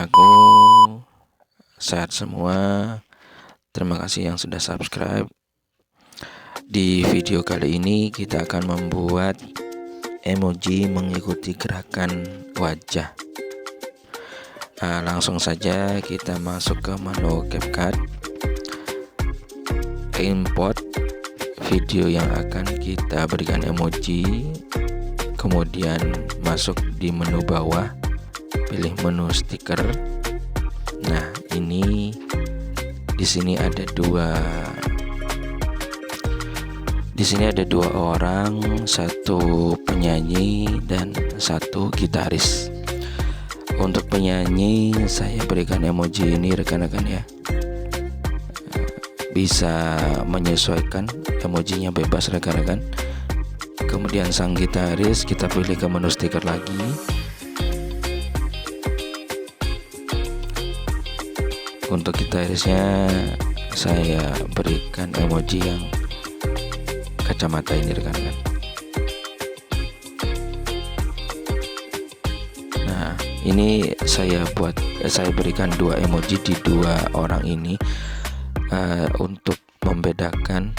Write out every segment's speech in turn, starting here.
saudaraku, sehat semua. Terima kasih yang sudah subscribe. Di video kali ini kita akan membuat emoji mengikuti gerakan wajah. Langsung saja kita masuk ke menu CapCut, import video yang akan kita berikan emoji, kemudian masuk di menu bawah, pilih menu stiker. Nah, ini di sini ada dua orang, satu penyanyi dan satu gitaris. Untuk penyanyi saya berikan emoji ini rekan-rekan ya. Bisa menyesuaikan emojinya, bebas rekan-rekan. Kemudian sang gitaris kita pilih ke menu stiker lagi. Untuk gitarisnya saya berikan emoji yang kacamata ini rekan-rekan. Nah, ini saya berikan dua emoji di dua orang ini untuk membedakan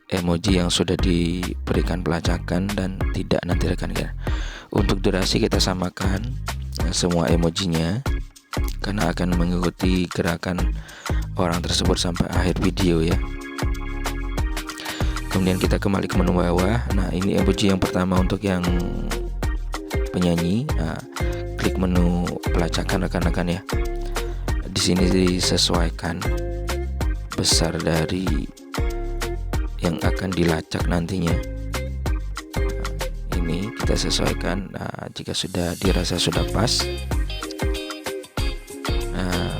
emoji yang sudah diberikan pelacakan dan tidak nanti rekan-rekan. Untuk durasi kita samakan semua emojinya karena akan mengikuti gerakan orang tersebut sampai akhir video ya. Kemudian kita kembali ke menu bawah. Nah, ini emoji yang pertama untuk yang penyanyi. Klik menu pelacakan rekan-rekan ya. Di sini disesuaikan besar dari yang akan dilacak nantinya. Ini kita sesuaikan. Jika sudah dirasa sudah pas,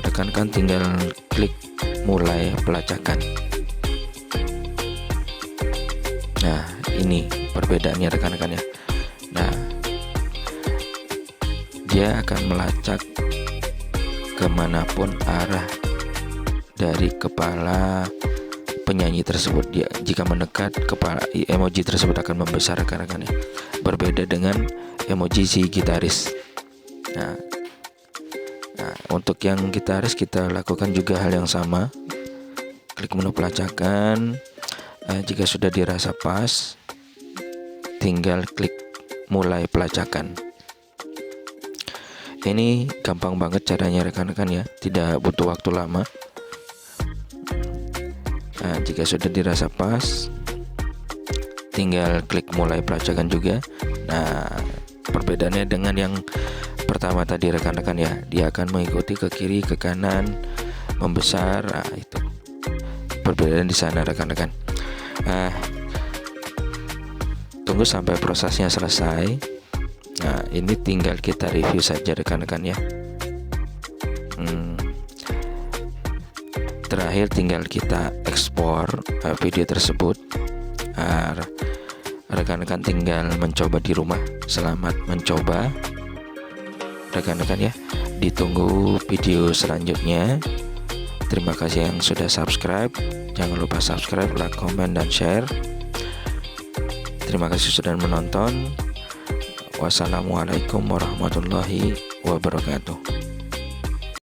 rekan-rekan tinggal klik mulai pelacakan. Nah, ini perbedaannya rekan-rekan ya. Nah, dia akan melacak kemanapun arah dari kepala penyanyi tersebut. Dia jika mendekat, kepala emoji tersebut akan membesar rekan-rekan ya. Berbeda dengan emoji si gitaris. Nah, untuk yang gitaris kita lakukan juga hal yang sama. Klik menu pelacakan. Jika sudah dirasa pas, tinggal klik mulai pelacakan. Ini gampang banget caranya rekan-rekan ya, tidak butuh waktu lama. Jika sudah dirasa pas, tinggal klik mulai pelacakan juga. Nah, perbedaannya dengan yang pertama tadi rekan-rekan ya, dia akan mengikuti ke kiri ke kanan, membesar. Itu perbedaan di sana rekan-rekan. Tunggu sampai prosesnya selesai. Nah, ini tinggal kita review saja rekan-rekan ya. Terakhir tinggal kita ekspor video tersebut. Rekan-rekan tinggal mencoba di rumah. Selamat mencoba rekan-rekan ya. Ditunggu video selanjutnya. Terima kasih yang sudah subscribe. Jangan lupa subscribe, like, komen, dan share. Terima kasih sudah menonton. Wassalamualaikum warahmatullahi wabarakatuh.